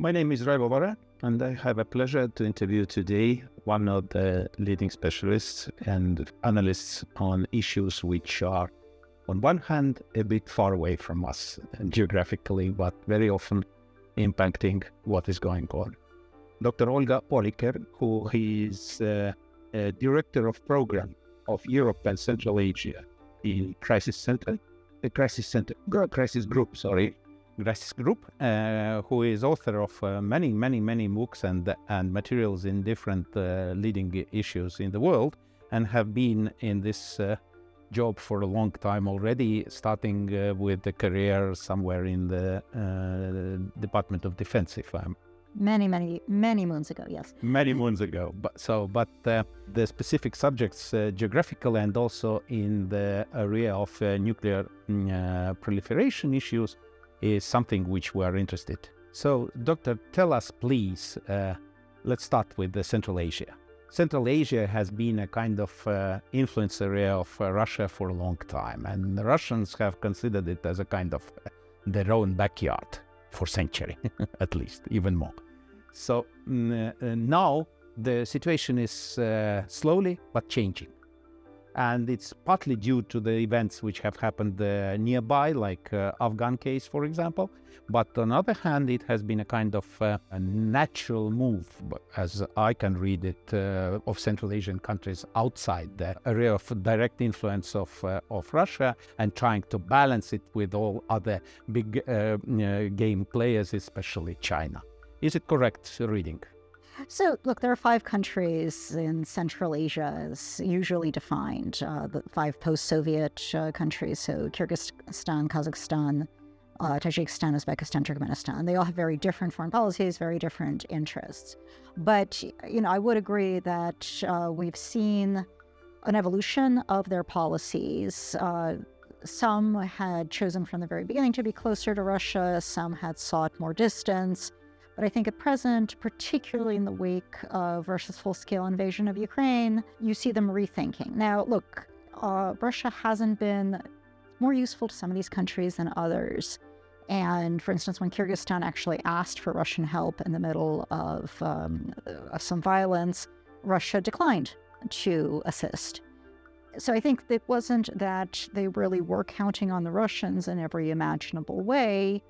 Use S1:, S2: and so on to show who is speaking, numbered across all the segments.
S1: My name is Raivo Vare, and I have a pleasure to interview today one of the leading specialists and analysts on issues which are, on one hand, a bit far away from us geographically, but very often impacting what is going on. Dr. Olga Oliker, who is Director of Program of Europe and Central Asia in Crisis Group, who is author of many books and materials in different leading issues in the world, and have been in this job for a long time already, starting with a career somewhere in the Department of Defense, if I'm
S2: Many moons ago, yes.
S1: Many moons ago. But the specific subjects, geographical and also in the area of nuclear proliferation issues, is something which we are interested. So, Doctor, tell us, please, let's start with the Central Asia. Central Asia has been a kind of influence area of Russia for a long time, and the Russians have considered it as a kind of their own backyard for century, at least, even more. So now the situation is slowly but changing. And it's partly due to the events which have happened nearby, like Afghan case, for example. But on the other hand, it has been a kind of a natural move, as I can read it, of Central Asian countries outside the area of direct influence of Russia, and trying to balance it with all other big game players, especially China. Is it correct reading?
S2: So, look, there are 5 countries in Central Asia, as usually defined, the 5 post-Soviet countries, so Kyrgyzstan, Kazakhstan, Tajikistan, Uzbekistan, Turkmenistan. They all have very different foreign policies, very different interests. But, I would agree that we've seen an evolution of their policies. Some had chosen from the very beginning to be closer to Russia, some had sought more distance. But I think at present, particularly in the wake of Russia's full-scale invasion of Ukraine, you see them rethinking. Now, look, Russia hasn't been more useful to some of these countries than others. And for instance, when Kyrgyzstan actually asked for Russian help in the middle of some violence, Russia declined to assist. So I think it wasn't that they really were counting on the Russians in every imaginable way.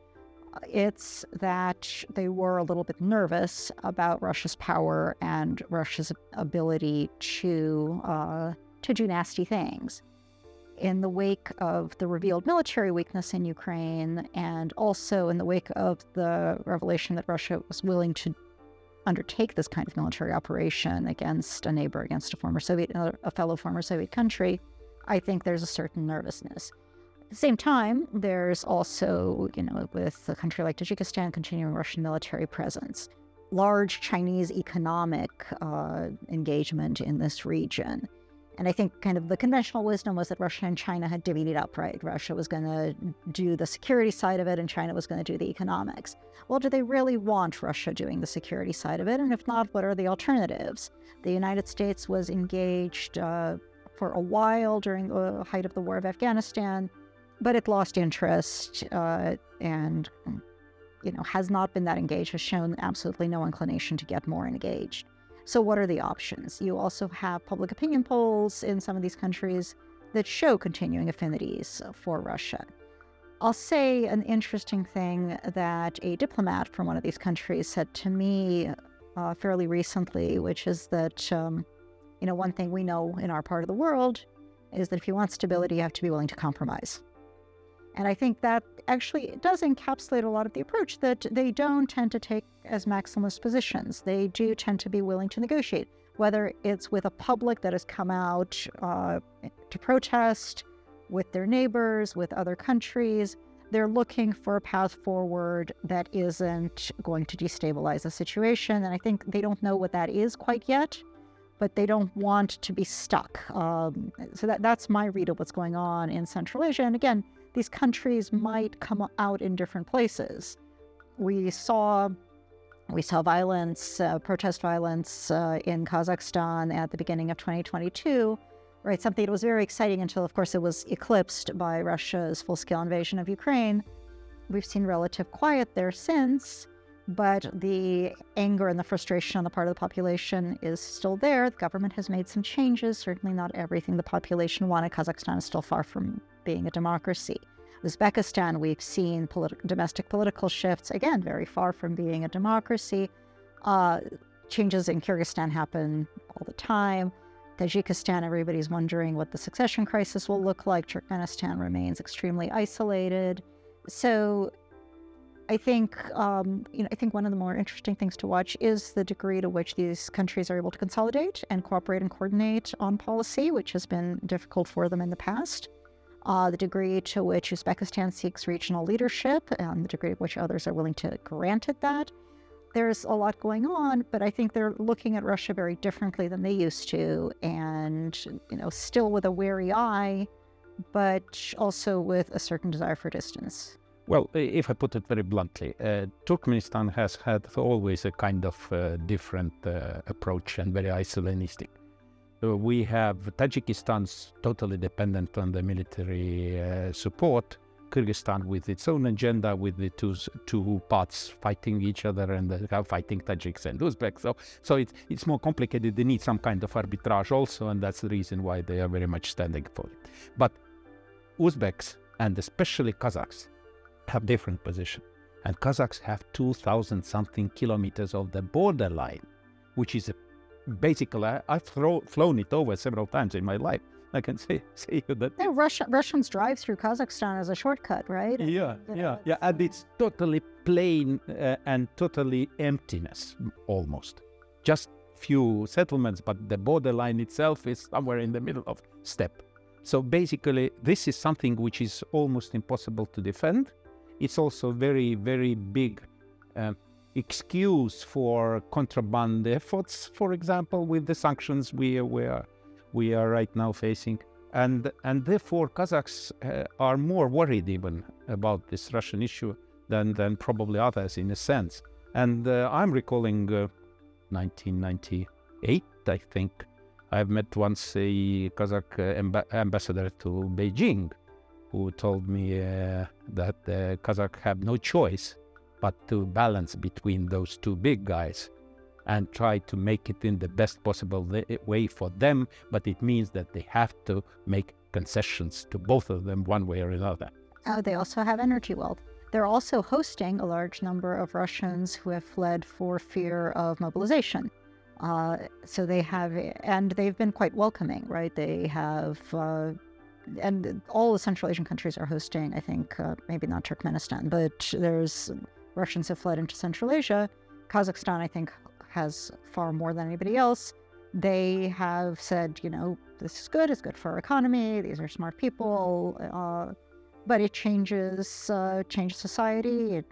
S2: It's that they were a little bit nervous about Russia's power and Russia's ability to do nasty things. In the wake of the revealed military weakness in Ukraine, and also in the wake of the revelation that Russia was willing to undertake this kind of military operation against a neighbor, against a fellow former Soviet country, I think there's a certain nervousness. At the same time, there's also, with a country like Tajikistan, continuing Russian military presence, large Chinese economic engagement in this region. And I think kind of the conventional wisdom was that Russia and China had divvied up, right? Russia was going to do the security side of it and China was going to do the economics. Well, do they really want Russia doing the security side of it? And if not, what are the alternatives? The United States was engaged for a while during the height of the war of Afghanistan, but it lost interest and, has not been that engaged, has shown absolutely no inclination to get more engaged. So what are the options? You also have public opinion polls in some of these countries that show continuing affinities for Russia. I'll say an interesting thing that a diplomat from one of these countries said to me fairly recently, which is that, one thing we know in our part of the world is that if you want stability, you have to be willing to compromise. And I think that actually does encapsulate a lot of the approach, that they don't tend to take as maximalist positions. They do tend to be willing to negotiate, whether it's with a public that has come out to protest, with their neighbors, with other countries. They're looking for a path forward that isn't going to destabilize the situation. And I think they don't know what that is quite yet, but they don't want to be stuck. So that's my read of what's going on in Central Asia. And again, these countries might come out in different places. We saw violence, protest violence in Kazakhstan at the beginning of 2022, right? Something that was very exciting until, of course, it was eclipsed by Russia's full-scale invasion of Ukraine. We've seen relative quiet there since, but the anger and the frustration on the part of the population is still there. The government has made some changes, certainly not everything the population wanted. Kazakhstan is still far from being a democracy. Uzbekistan, we've seen domestic political shifts, again, very far from being a democracy. Changes in Kyrgyzstan happen all the time. Tajikistan, everybody's wondering what the succession crisis will look like. Turkmenistan remains extremely isolated. So I think, I think one of the more interesting things to watch is the degree to which these countries are able to consolidate and cooperate and coordinate on policy, which has been difficult for them in the past. The degree to which Uzbekistan seeks regional leadership and the degree to which others are willing to grant it that. There's a lot going on, but I think they're looking at Russia very differently than they used to, and still with a wary eye, but also with a certain desire for distance.
S1: Well, if I put it very bluntly, Turkmenistan has had always a kind of different approach and very isolationistic. We have Tajikistan's totally dependent on the military support. Kyrgyzstan with its own agenda, with the two parts fighting each other and fighting Tajiks and Uzbeks. So it's more complicated. They need some kind of arbitrage also, and that's the reason why they are very much standing for it. But Uzbeks, and especially Kazakhs, have different position. And Kazakhs have 2,000 something kilometers of the borderline, which is basically, I've flown it over several times in my life. I can say you that.
S2: Yeah, Russians drive through Kazakhstan as a shortcut, right?
S1: Yeah. And it's totally plain and totally emptiness, almost. Just few settlements, but the borderline itself is somewhere in the middle of steppe. So basically, this is something which is almost impossible to defend. It's also very, very big excuse for contraband efforts, for example, with the sanctions we are right now facing. And therefore, Kazakhs are more worried even about this Russian issue than probably others in a sense. And I'm recalling 1998, I think. I've met once a Kazakh ambassador to Beijing who told me that the Kazakh have no choice but to balance between those two big guys and try to make it in the best possible way for them, but it means that they have to make concessions to both of them one way or another.
S2: They also have energy wealth. They're also hosting a large number of Russians who have fled for fear of mobilization. So they have, and they've been quite welcoming, right? They have, and all the Central Asian countries are hosting, I think, maybe not Turkmenistan, but there's Russians have fled into Central Asia. Kazakhstan, I think, has far more than anybody else. They have said, this is good, it's good for our economy, these are smart people, but it changes society, it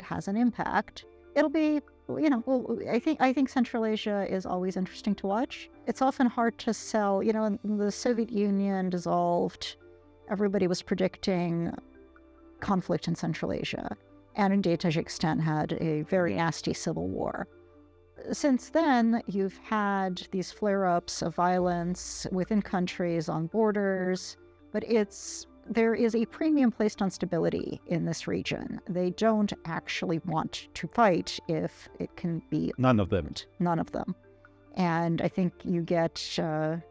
S2: has an impact. It'll be, I think Central Asia is always interesting to watch. It's often hard to sell, when the Soviet Union dissolved, everybody was predicting conflict in Central Asia. And indeed, Tajikistan had a very nasty civil war. Since then, you've had these flare-ups of violence within countries on borders, but there is a premium placed on stability in this region. They don't actually want to fight if it can be...
S1: None of them.
S2: None of them. And I think you get a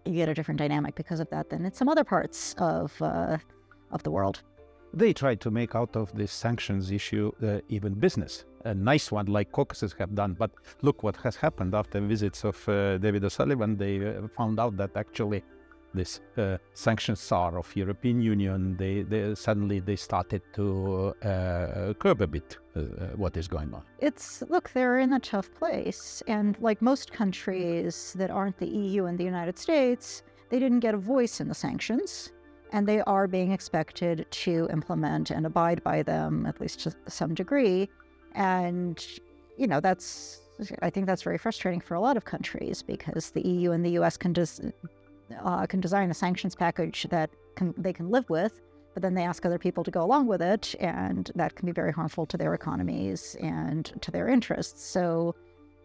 S2: different dynamic because of that than in some other parts of the world.
S1: They try to make out of this sanctions issue even business. A nice one like Caucasus have done, but look what has happened after visits of David O'Sullivan. They found out that actually this sanctions czar of European Union, they suddenly started to curb a bit what is going on.
S2: They're in a tough place, and like most countries that aren't the EU and the United States, they didn't get a voice in the sanctions. And they are being expected to implement and abide by them, at least to some degree. And, I think that's very frustrating for a lot of countries because the EU and the US can design a sanctions package that they can live with, but then they ask other people to go along with it, and that can be very harmful to their economies and to their interests. So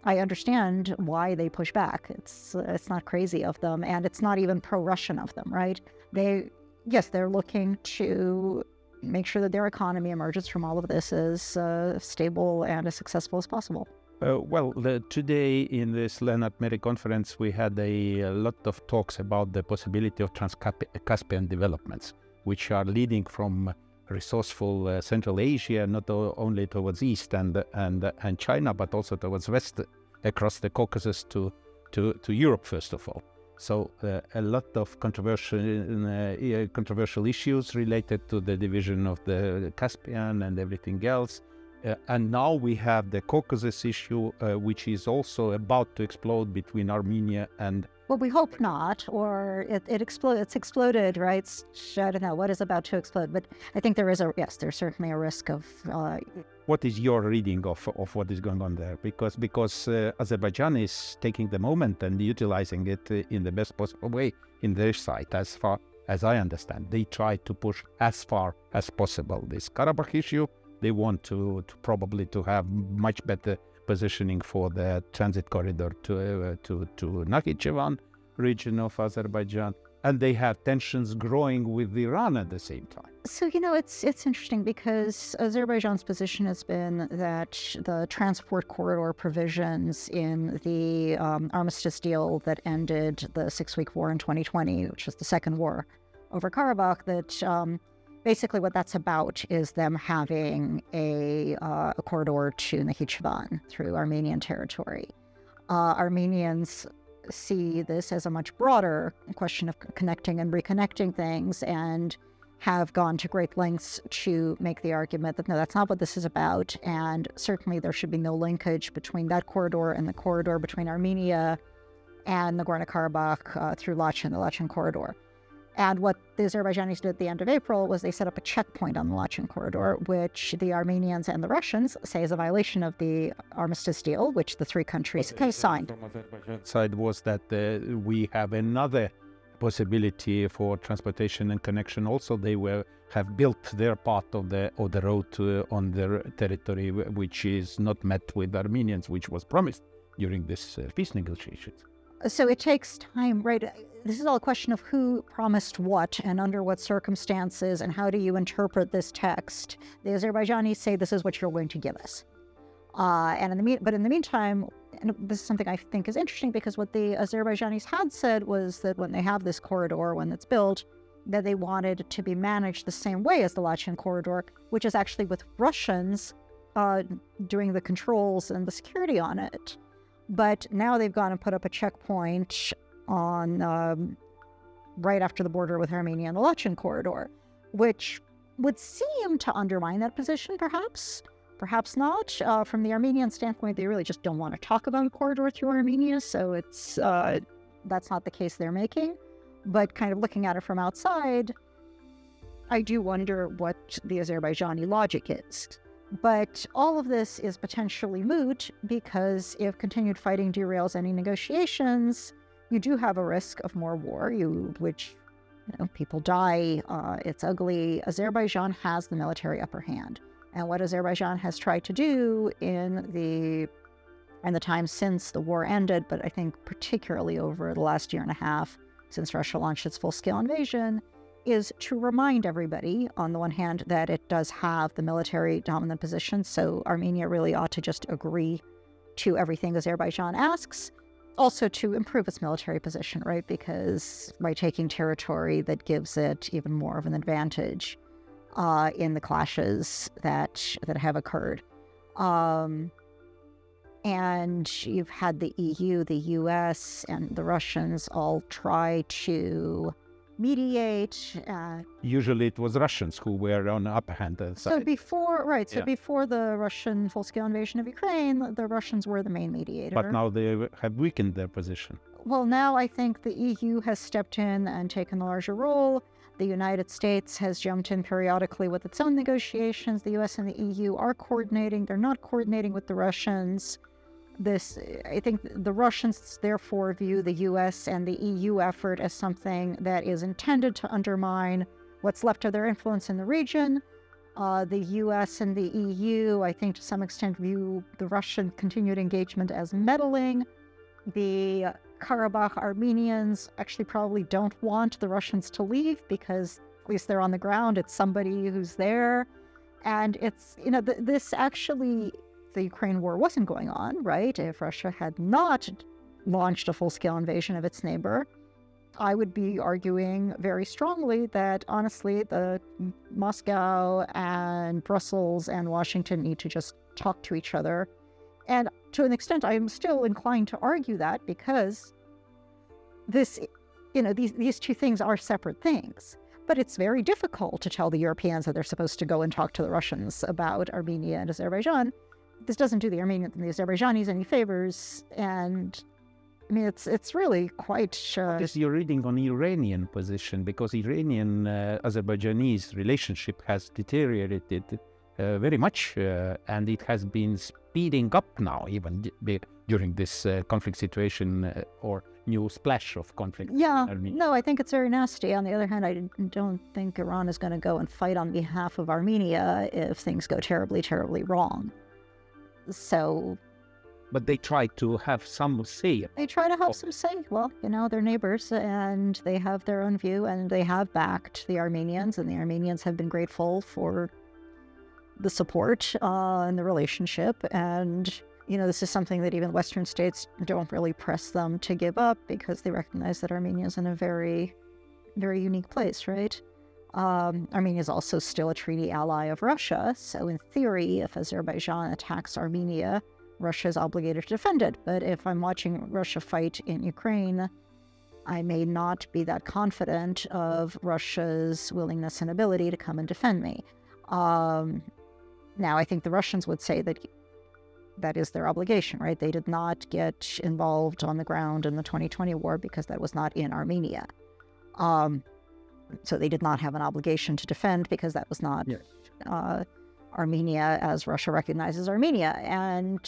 S2: I understand why they push back. It's not crazy of them, and it's not even pro-Russian of them, right? They're looking to make sure that their economy emerges from all of this as stable and as successful as possible.
S1: Today in this Lääne conference, we had a lot of talks about the possibility of Trans-Caspian developments, which are leading from resourceful Central Asia, not only towards East and China, but also towards West, across the Caucasus to Europe, first of all. So a lot of controversial issues related to the division of the Caspian and everything else. And now we have the Caucasus issue, which is also about to explode between Armenia and...
S2: Well, we hope not, or it's exploded, right? I don't know what is about to explode, but I think there's certainly a risk of...
S1: What is your reading of what is going on there? Because Azerbaijan is taking the moment and utilizing it in the best possible way in their side, as far as I understand. They try to push as far as possible this Karabakh issue. They want to probably have much better positioning for the transit corridor to Nakhichevan region of Azerbaijan, and they have tensions growing with Iran at the same time.
S2: So, it's interesting because Azerbaijan's position has been that the transport corridor provisions in the armistice deal that ended the 6-week war in 2020, which was the second war over Karabakh, that basically what that's about is them having a corridor to Nakhichevan through Armenian territory. Armenians see this as a much broader question of connecting and reconnecting things, and have gone to great lengths to make the argument that no, that's not what this is about, and certainly there should be no linkage between that corridor and the corridor between Armenia and Nagorno-Karabakh through Lachin, the Lachin corridor. And what the Azerbaijanis did at the end of April was they set up a checkpoint on the Lachin corridor, which the Armenians and the Russians say is a violation of the armistice deal, which the three countries co-signed.
S1: From Azerbaijan's side was that we have another possibility for transportation and connection. Also, they have built their part of the road on their territory, which is not met with Armenians, which was promised during this peace negotiations.
S2: So it takes time, right? This is all a question of who promised what and under what circumstances, and how do you interpret this text. The Azerbaijanis say this is what you're going to give us. And in the meantime, and this is something I think is interesting, because what the Azerbaijanis had said was that when they have this corridor, when it's built, that they wanted it to be managed the same way as the Lachin corridor, which is actually with Russians doing the controls and the security on it. But now they've gone and put up a checkpoint on right after the border with Armenia and the Lachin corridor, which would seem to undermine that position, perhaps. Perhaps not. From the Armenian standpoint, they really just don't want to talk about a corridor through Armenia, so it's that's not the case they're making. But kind of looking at it from outside, I do wonder what the Azerbaijani logic is. But all of this is potentially moot, because if continued fighting derails any negotiations, you do have a risk of more war, people die. It's ugly. Azerbaijan has the military upper hand. And what Azerbaijan has tried to do in the time since the war ended, but I think particularly over the last year and a half since Russia launched its full-scale invasion, is to remind everybody, on the one hand, that it does have the military dominant position, so Armenia really ought to just agree to everything Azerbaijan asks. Also to improve its military position, right? Because by taking territory, that gives it even more of an advantage in the clashes that have occurred. And you've had the EU, the US, and the Russians all try to mediate.
S1: Usually it was Russians who were on the upper hand side.
S2: So before the Russian full-scale invasion of Ukraine, the Russians were the main mediator.
S1: But now they have weakened their position.
S2: Well, now I think the EU has stepped in and taken a larger role. The United States has jumped in periodically with its own negotiations. The US and the EU are coordinating. They're not coordinating with the Russians. I think the Russians therefore view the US and the EU effort as something that is intended to undermine what's left of their influence in the region. The US and the EU, I think to some extent, view the Russian continued engagement as meddling. The Karabakh Armenians actually probably don't want the Russians to leave, because At least they're on the ground. It's somebody who's there. And it's, this actually, the Ukraine war wasn't going on, right? If Russia had not launched a full-scale invasion of its neighbor, I would be arguing very strongly that, honestly, the Moscow and Brussels and Washington need to just talk to each other. And to an extent, I'm still inclined to argue that, because this, these two things are separate things. But it's very difficult to tell the Europeans that they're supposed to go and talk to the Russians about Armenia and Azerbaijan. This doesn't do the Armenians and the Azerbaijanis any favors. And I mean, it's really quite...
S1: Yes, you're reading on Iranian position, because Iranian-Azerbaijanese relationship has deteriorated very much, and it has been speeding up now, even during this conflict situation or new splash of conflict.
S2: Yeah, no, I think it's very nasty. On the other hand, I don't think Iran is going to go and fight on behalf of Armenia if things go terribly, terribly wrong. So...
S1: But they try to have some say.
S2: They try to have some say. Well, they're neighbors, and they have their own view, and they have backed the Armenians, and the Armenians have been grateful for the support and the relationship. And, this is something that even Western states don't really press them to give up, because they recognize that Armenia is in a very, very unique place, right? Armenia is also still a treaty ally of Russia. So in theory, if Azerbaijan attacks Armenia, Russia is obligated to defend it. But if I'm watching Russia fight in Ukraine, I may not be that confident of Russia's willingness and ability to come and defend me. Now, I think the Russians would say that that is their obligation, right? They did not get involved on the ground in the 2020 war because that was not in Armenia. So they did not have an obligation to defend because that was not Armenia as Russia recognizes Armenia.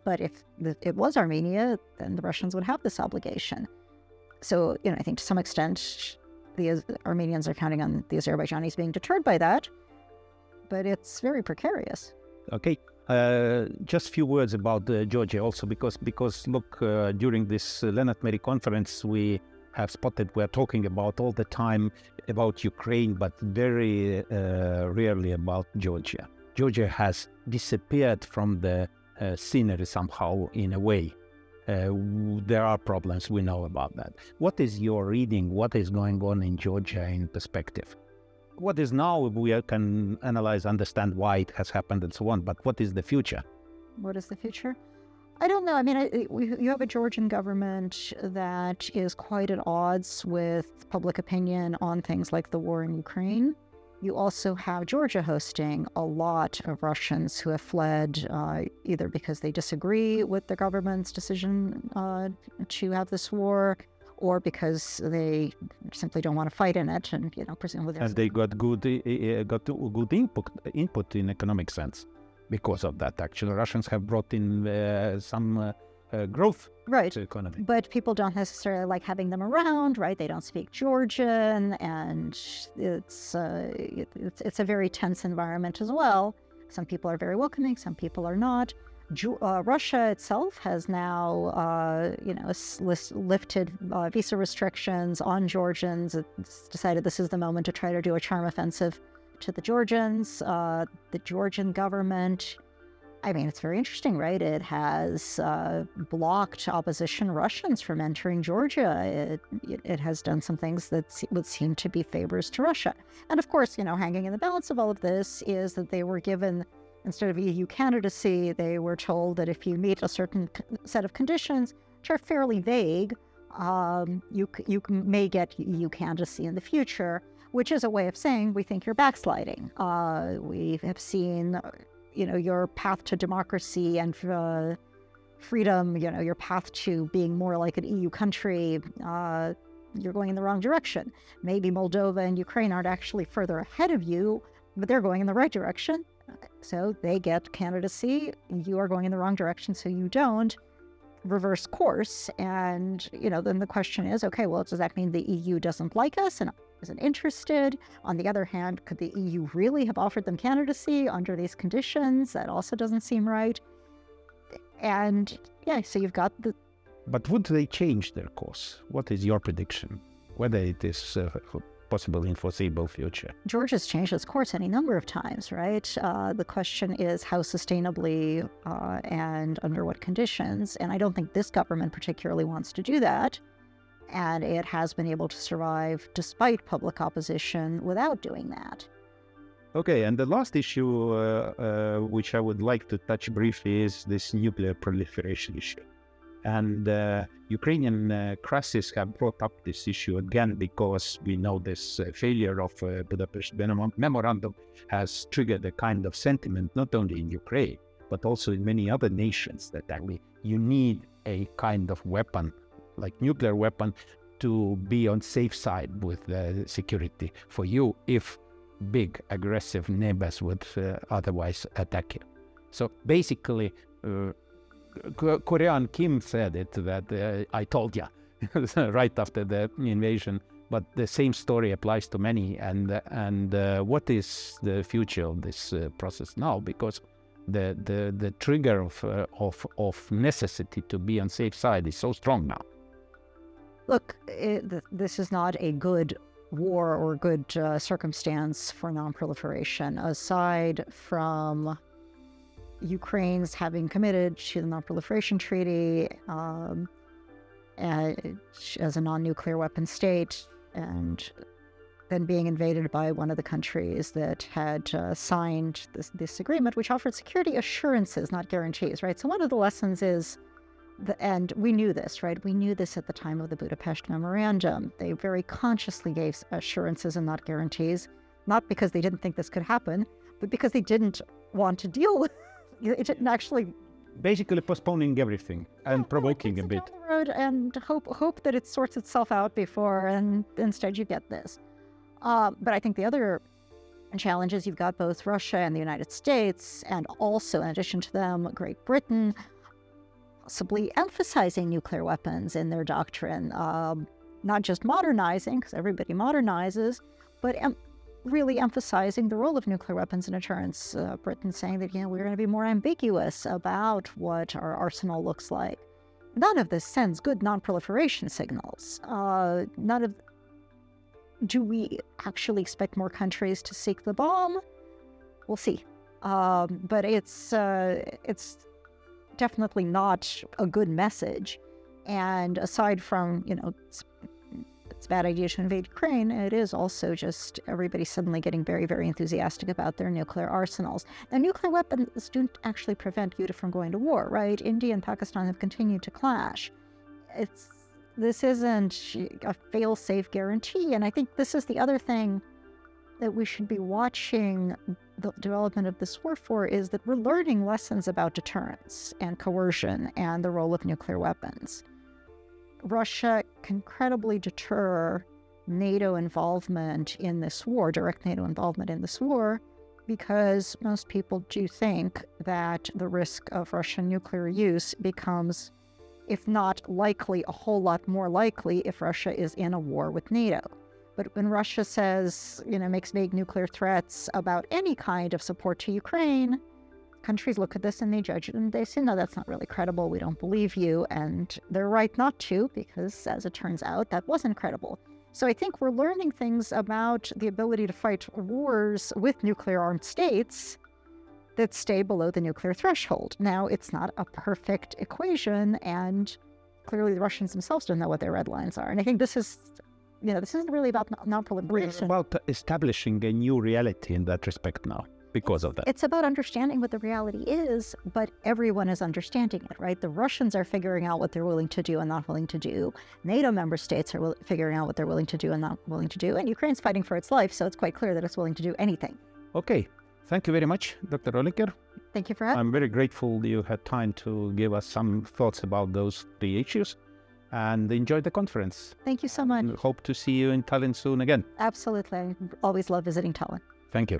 S2: But if it was Armenia, then the Russians would have this obligation. So, I think to some extent, the Armenians are counting on the Azerbaijanis being deterred by that, but it's very precarious.
S1: Okay. Just a few words about Georgia also, because look, during this Lennart Meri conference, we're talking about all the time about Ukraine, but very rarely about Georgia. Georgia has disappeared from the scenery somehow, in a way. There are problems, we know about that. What is your reading? What is going on in Georgia in perspective? What is now, we can analyze, understand why it has happened and so on, but what is the future?
S2: What is the future? I don't know. I mean, you have a Georgian government that is quite at odds with public opinion on things like the war in Ukraine. You also have Georgia hosting a lot of Russians who have fled either because they disagree with the government's decision to have this war, or because they simply don't want to fight in it, and presumably.
S1: And they got good input in economic sense because of that. Actually, Russians have brought in some growth to the economy.
S2: But people don't necessarily like having them around, right? They don't speak Georgian, and it's a very tense environment as well. Some people are very welcoming, some people are not. Russia itself has now, lifted visa restrictions on Georgians. It's decided this is the moment to try to do a charm offensive to the Georgians. The Georgian government, I mean, it's very interesting, right? It has blocked opposition Russians from entering Georgia. It has done some things that would seem to be favors to Russia. And of course, hanging in the balance of all of this is that they were given, instead of EU candidacy, they were told that if you meet a certain set of conditions, which are fairly vague, you may get EU candidacy in the future, which is a way of saying we think you're backsliding. We have seen, your path to democracy and freedom, your path to being more like an EU country, you're going in the wrong direction. Maybe Moldova and Ukraine aren't actually further ahead of you, but they're going in the right direction. So they get candidacy, you are going in the wrong direction, so you don't. Reverse course. And, then the question is, okay, well, does that mean the EU doesn't like us and isn't interested? On the other hand, could the EU really have offered them candidacy under these conditions? That also doesn't seem right. And so you've got the...
S1: But would they change their course? What is your prediction? Whether it is possible in foreseeable future.
S2: Georgia's changed its course any number of times, right? The question is how sustainably and under what conditions. And I don't think this government particularly wants to do that. And it has been able to survive despite public opposition without doing that.
S1: Okay, and the last issue which I would like to touch briefly is this nuclear proliferation issue. And Ukrainian crisis have brought up this issue again because we know this failure of Budapest Memorandum has triggered a kind of sentiment not only in Ukraine, but also in many other nations that actually you need a kind of weapon, like nuclear weapon, to be on safe side with security for you if big aggressive neighbors would otherwise attack you. So basically, Korean Kim said it that I told ya right after the invasion, but the same story applies to many. And what is the future of this process now? Because the trigger of necessity to be on safe side is so strong now.
S2: Look, this is not a good war or good circumstance for non-proliferation. Aside from Ukraine's having committed to the non-proliferation treaty as a non-nuclear weapon state, and then being invaded by one of the countries that had signed this agreement, which offered security assurances, not guarantees, right? So one of the lessons is, and we knew this, right? We knew this at the time of the Budapest Memorandum. They very consciously gave assurances and not guarantees, not because they didn't think this could happen, but because they didn't want to deal with it. Didn't actually...
S1: Basically postponing everything and provoking a bit.
S2: Down the road and hope that it sorts itself out before, and instead you get this. But I think the other challenge is you've got both Russia and the United States, and also, in addition to them, Great Britain, possibly emphasizing nuclear weapons in their doctrine, not just modernizing, because everybody modernizes, but really emphasizing the role of nuclear weapons in deterrence. Britain saying that, we're going to be more ambiguous about what our arsenal looks like. None of this sends good non-proliferation signals. Do we actually expect more countries to seek the bomb? We'll see. But it's definitely not a good message. And aside from, it's a bad idea to invade Ukraine, it is also just everybody suddenly getting very, very enthusiastic about their nuclear arsenals. Now, nuclear weapons don't actually prevent you from going to war, right? India and Pakistan have continued to clash. This isn't a fail-safe guarantee. And I think this is the other thing that we should be watching the development of this war for, is that we're learning lessons about deterrence and coercion and the role of nuclear weapons. Russia can credibly deter NATO involvement in this war, direct NATO involvement in this war, because most people do think that the risk of Russian nuclear use becomes, if not likely, a whole lot more likely if Russia is in a war with NATO. But when Russia says, makes vague nuclear threats about any kind of support to Ukraine, countries look at this and they judge it and they say, no, that's not really credible. We don't believe you. And they're right not to, because as it turns out, that wasn't credible. So I think we're learning things about the ability to fight wars with nuclear armed states that stay below the nuclear threshold. Now, it's not a perfect equation, and clearly the Russians themselves don't know what their red lines are. And I think this isn't really about non-proliferation.
S1: It's about establishing a new reality in that respect now. Because of that.
S2: It's about understanding what the reality is, but everyone is understanding it, right? The Russians are figuring out what they're willing to do and not willing to do. NATO member states are figuring out what they're willing to do and not willing to do. And Ukraine's fighting for its life, so it's quite clear that it's willing to do anything.
S1: Okay. Thank you very much, Dr. Oliker.
S2: Thank you for having me.
S1: I'm very grateful you had time to give us some thoughts about those three issues, and enjoy the conference.
S2: Thank you so much.
S1: Hope to see you in Tallinn soon again.
S2: Absolutely. I always love visiting Tallinn.
S1: Thank you.